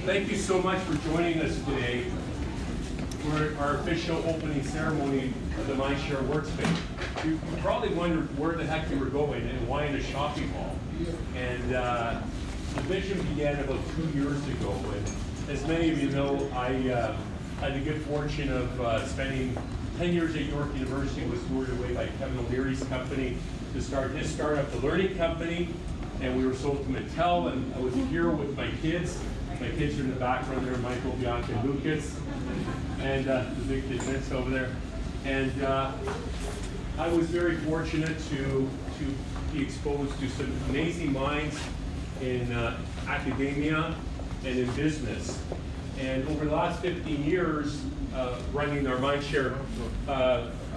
Thank you so much for joining us today for our official opening ceremony of the MindShare Workspace. You probably wondered where the heck you were going and why in a shopping mall. And the vision began about 2 years ago. And as many of you know, I had the good fortune of spending 10 years at York University, was lured away by Kevin O'Leary's company to start his startup, the Learning Company. And we were sold to Mattel, and I was here with my kids. My kids are in the background there, Michael, Bianca, and Lucas, and the big kid Vince over there. And I was very fortunate to be exposed to some amazing minds in academia and in business. And over the last 15 years, running our MindShare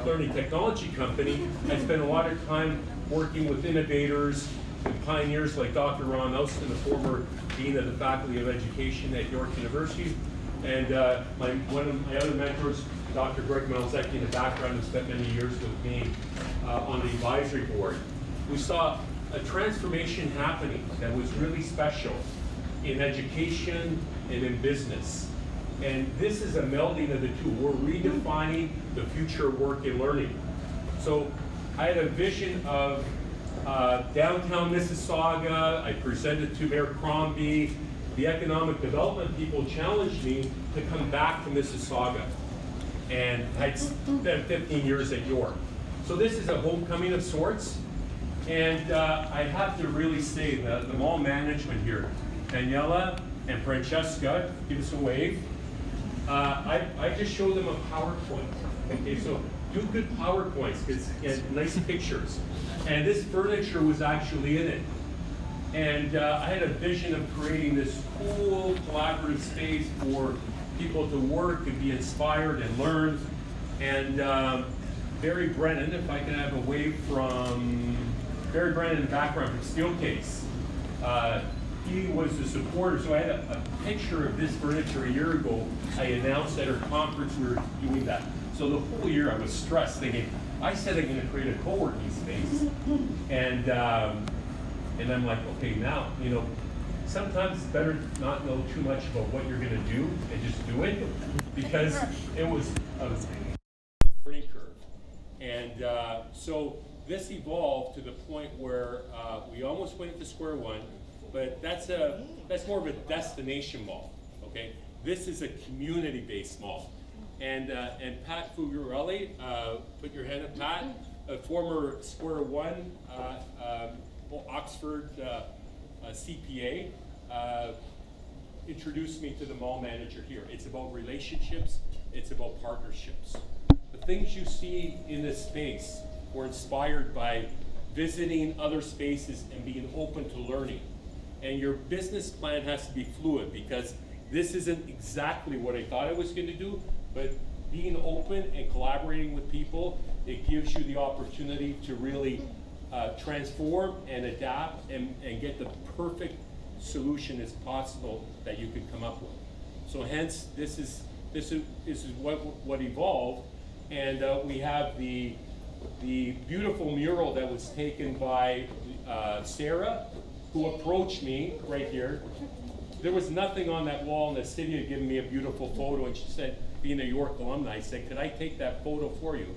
Learning Technology Company, I spent a lot of time working with innovators and pioneers like Dr. Ron Austin, the former Dean of the Faculty of Education at York University, and one of my other mentors, Dr. Greg Malzecki, in the background, who spent many years with me on the advisory board. We saw a transformation happening that was really special in education and in business. And this is a melding of the two. We're redefining the future of work and learning. So I had a vision of downtown Mississauga. I presented to Mayor Crombie. The economic development people challenged me to come back to Mississauga. And I'd spent 15 years at York. So this is a homecoming of sorts. And I have to really say that the mall management here, Daniela and Francesca, give us a wave. I just showed them a PowerPoint. Okay, so do good PowerPoints, because nice pictures. And this furniture was actually in it. And I had a vision of creating this cool collaborative space for people to work and be inspired and learn. And Barry Brennan, if I can have a wave from Barry Brennan in the background from Steelcase. He was the supporter, so I had a picture of this furniture a year ago. I announced at our conference we were doing that. So the whole year I was stressed, thinking, I said I'm going to create a co-working space, and I'm like, okay, now, you know, sometimes it's better to not know too much about what you're going to do and just do it, because it was a learning curve. And so this evolved to the point where we almost went to square one, but that's more of a destination mall. Okay, this is a community-based mall. And Pat Fugurelli, put your hand up, Pat, a former Square One, Oxford CPA, introduced me to the mall manager here. It's about relationships, it's about partnerships. The things you see in this space were inspired by visiting other spaces and being open to learning. And your business plan has to be fluid, because this isn't exactly what I thought I was going to do, but being open and collaborating with people, it gives you the opportunity to really transform and adapt and get the perfect solution as possible that you can come up with. So hence, this is what evolved, and we have the beautiful mural that was taken by Sarah, who approached me right here. There was nothing on that wall, and the city had given me a beautiful photo, and she said, being a York alumni, I said, could I take that photo for you?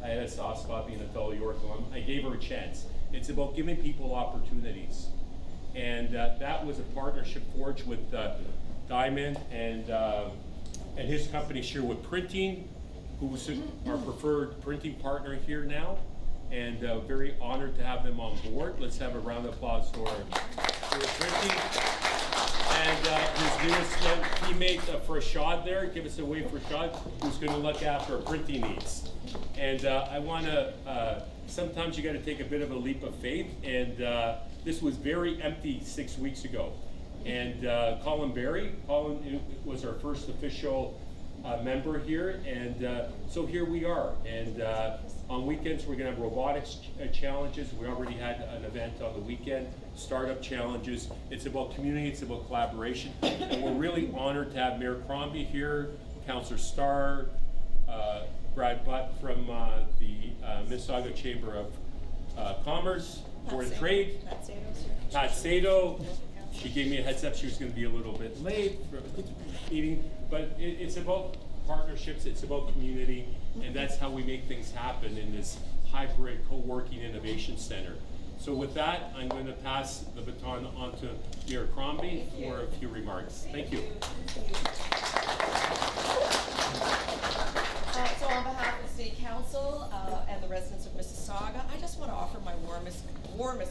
I had a soft spot being a fellow York alum. I gave her a chance. It's about giving people opportunities. And that was a partnership forged with Diamond and his company, Sherwood Printing, who's our preferred printing partner here now. And very honored to have them on board. Let's have a round of applause for Sherwood Printing. And his newest teammate, Farshad there, give us a wave for Farshad, who's going to look after our printing needs. And I want to, sometimes you got to take a bit of a leap of faith, and this was very empty 6 weeks ago. And Colin was our first official member here, and so here we are. And on weekends we're going to have robotics challenges. We already had an event on the weekend, startup challenges. It's about community, it's about collaboration, and we're really honored to have Mayor Crombie here, Councillor Starr, Brad Butt from the Mississauga Chamber of Commerce, Board of Trade, Pat Sato She gave me a heads up she was going to be a little bit late for the meeting, but it's about partnerships, it's about community, and that's how we make things happen in this hybrid co-working innovation center. So with that, I'm going to pass the baton on to Mayor Crombie for a few remarks. Thank you. So on behalf of the City Council and the residents of Mississauga, I just want to offer my warmest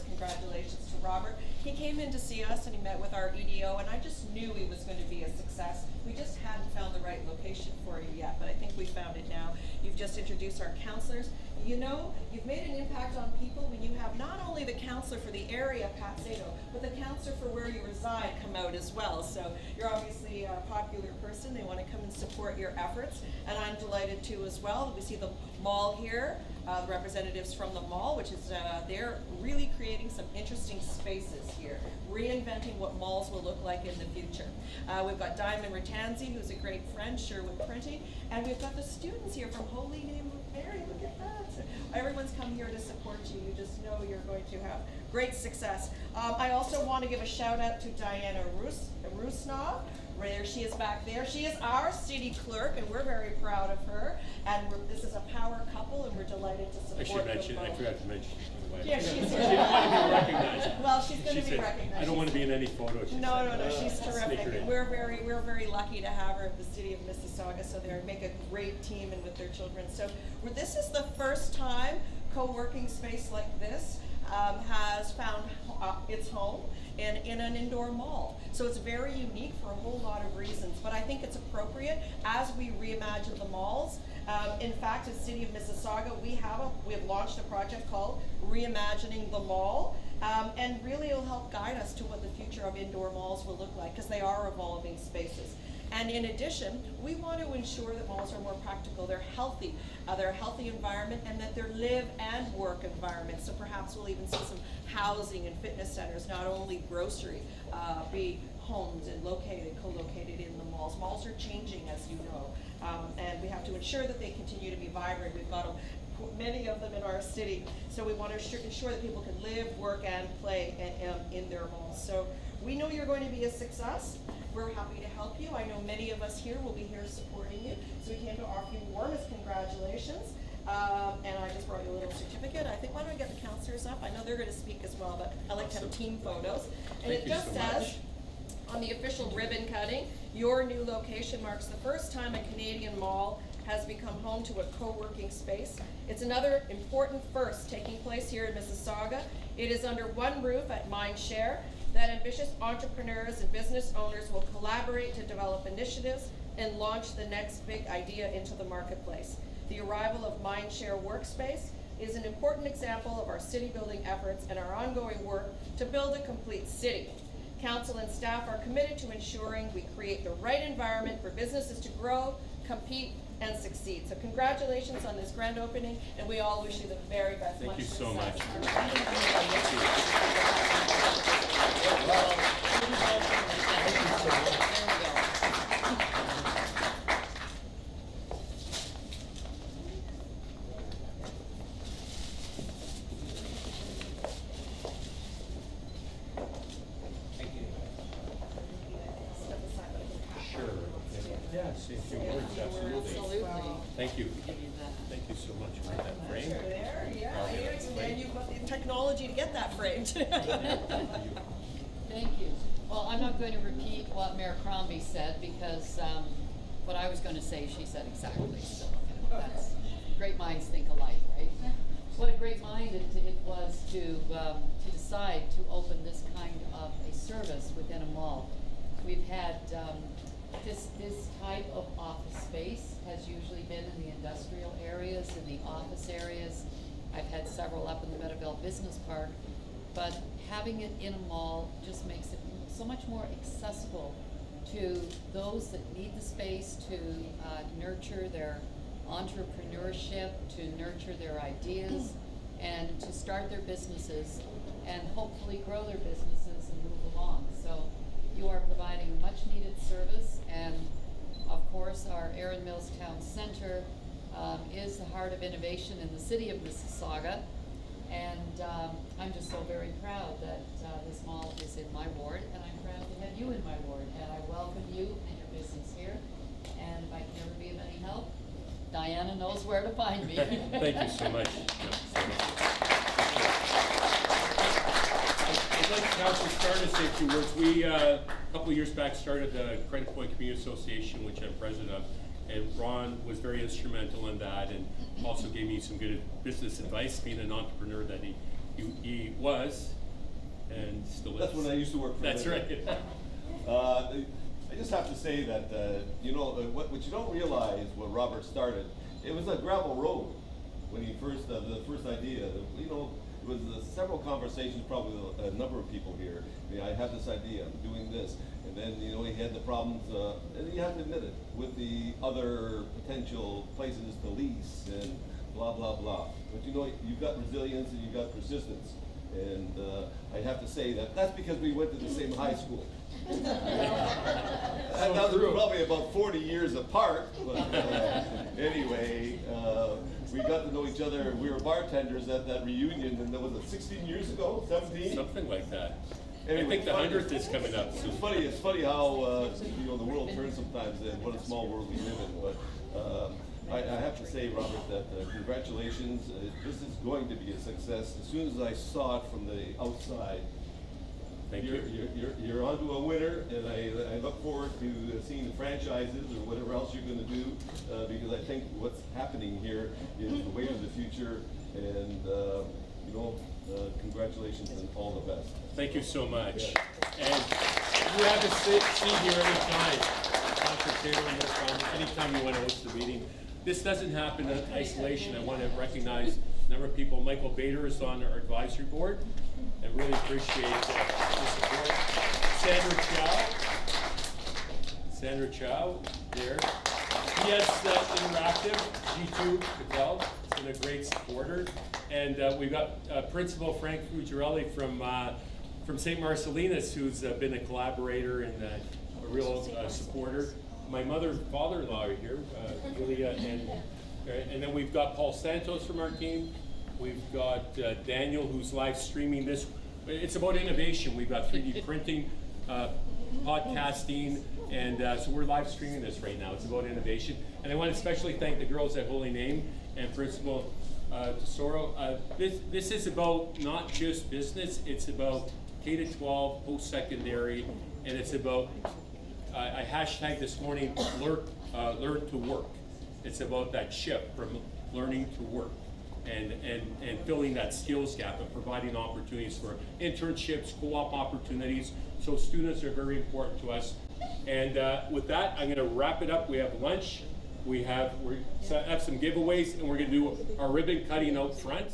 congratulations to Robert. He came in to see us and he met with our EDO, and I just knew he was going to be a success. We just hadn't found the right location for you yet, but I think we found it now. You've just introduced our councillors. You know, you've made an impact on people when you have not only the councillor for the area, Pat Sato, but the councillor for where you reside come out as well. So you're obviously a popular person. They want to come and support your efforts, and I'm delighted too as well. We see the mall here, the representatives from the mall, which is they're really creating some interesting spaces here, reinventing what malls will look like in the future. We've got Diamond Ratanzi, who's a great friend, Sherwood Printing, and we've got the students here from Holy Name of Mary. Look at that. Everyone's come here to support you. You just know you're going to have great success. I also want to give a shout out to Diana Rusnov. There she is back there. She is our city clerk, and we're very proud of her. And this is a power couple, and we're delighted to support them both. I forgot to mention. Yeah, she's she didn't want to be recognized. Well, she's going to be recognized. I don't want to be in any photo. No, she's terrific. We're very lucky to have her at the City of Mississauga, so they make a great team and with their children. So this is the first time co-working space like this has found its home in an indoor mall. So it's very unique for a whole lot of reasons, but I think it's appropriate as we reimagine the malls. In fact, as City of Mississauga, we have launched a project called Reimagining the Mall, and really it'll help guide us to what the future of indoor malls will look like, because they are evolving spaces. And in addition, we want to ensure that malls are more practical. They're healthy environment, and that they're live and work environments. So perhaps we'll even see some housing and fitness centers, not only grocery, be homes and co-located in the malls. Malls are changing, as you know, and we have to ensure that they continue to be vibrant. We've got many of them in our city, so we want to ensure that people can live, work, and play in their malls. So we know you're going to be a success. We're happy to help you. I know many of us here will be here supporting you. So we came to offer you warmest congratulations. And I just brought you a little certificate. I think, why don't I get the counselors up? I know they're going to speak as well, but I like to have team photos. And it just says, on the official ribbon cutting, your new location marks the first time a Canadian mall has become home to a co-working space. It's another important first taking place here in Mississauga. It is under one roof at MindShare that ambitious entrepreneurs and business owners will collaborate to develop initiatives and launch the next big idea into the marketplace. The arrival of MindShare Workspace is an important example of our city building efforts and our ongoing work to build a complete city. Council and staff are committed to ensuring we create the right environment for businesses to grow, compete, and succeed. So congratulations on this grand opening, and we all wish you the very best. Thank you so much. Thank you. Thank you so much for that frame. There, yeah. And you've got the technology to get that framed. Thank you. Well, I'm not going to repeat what Mayor Crombie said, because what I was going to say, she said exactly. So that's great minds think alike, right? What a great mind it was to decide to open this kind of a service within a mall. We've had this type of office space has usually been in the industrial areas, in the office areas. I've had several up in the Meadowvale Business Park, but having it in a mall just makes it so much more accessible to those that need the space to nurture their entrepreneurship, to nurture their ideas, and to start their businesses and hopefully grow their businesses and move along. So you are providing a much needed service, and of course our Erin Mills Town Center is the heart of innovation in the city of Mississauga, And I'm just so very proud that this mall is in my ward, and I'm proud to have you in my ward. And I welcome you and your business here. And if I can ever be of any help, Diana knows where to find me. Thank you so much. I'd like Council Starr to say a few words. We, a couple of years back, started the Credit Point Community Association, which I'm president of, and Ron was very instrumental in that, and also gave me some good business advice, being an entrepreneur that he was, and still is. That's when I used to work for That's him. right. I just have to say that, what you don't realize when Robert started, it was a gravel road when he first, the first idea. It was several conversations, probably a number of people here. I have this idea, I'm doing this. And then, he had the problems, and you have to admit it, with the other potential places to lease and blah, blah, blah. But you've got resilience and you've got persistence. And I have to say that's because we went to the same high school. That was probably about 40 years apart, but anyway, we got to know each other. We were bartenders at that reunion, and that was 16 years ago, 17? Something like that. Anyway, I think the 100th is coming up. It's funny how the world turns sometimes, and what a small world we live in. But I have to say, Robert, that congratulations. This is going to be a success. As soon as I saw it from the outside, Thank you. You're onto a winner, and I look forward to seeing the franchises or whatever else you're going to do, because I think what's happening here is the way of the future, and congratulations and all the best. Thank you so much. Yeah. And you have a seat here anytime. Dr. Taylor, anytime you want to host the meeting. This doesn't happen in isolation. I want to recognize a number of people. Michael Bader is on our advisory board. I really appreciate the support. Sandra Chow, there. PS Interactive, G2 Patel, has been a great supporter. And we've got Principal Frank Fugarelli from St. Marcellinus, who's been a collaborator and a real supporter. My mother and father-in-law are here, Julia, and then we've got Paul Santos from our team. We've got Daniel, who's live streaming this. It's about innovation. We've got 3D printing, podcasting, and so we're live streaming this right now. It's about innovation. And I want to especially thank the girls at Holy Name and Principal Tesoro. This is about not just business, it's about K-12, post-secondary, and it's about, I hashtag this morning, learn to work. It's about that shift from learning to work. And filling that skills gap and providing opportunities for internships, co-op opportunities. So students are very important to us. And with that, I'm going to wrap it up. We have lunch. We have some giveaways, and we're going to do our ribbon cutting out front.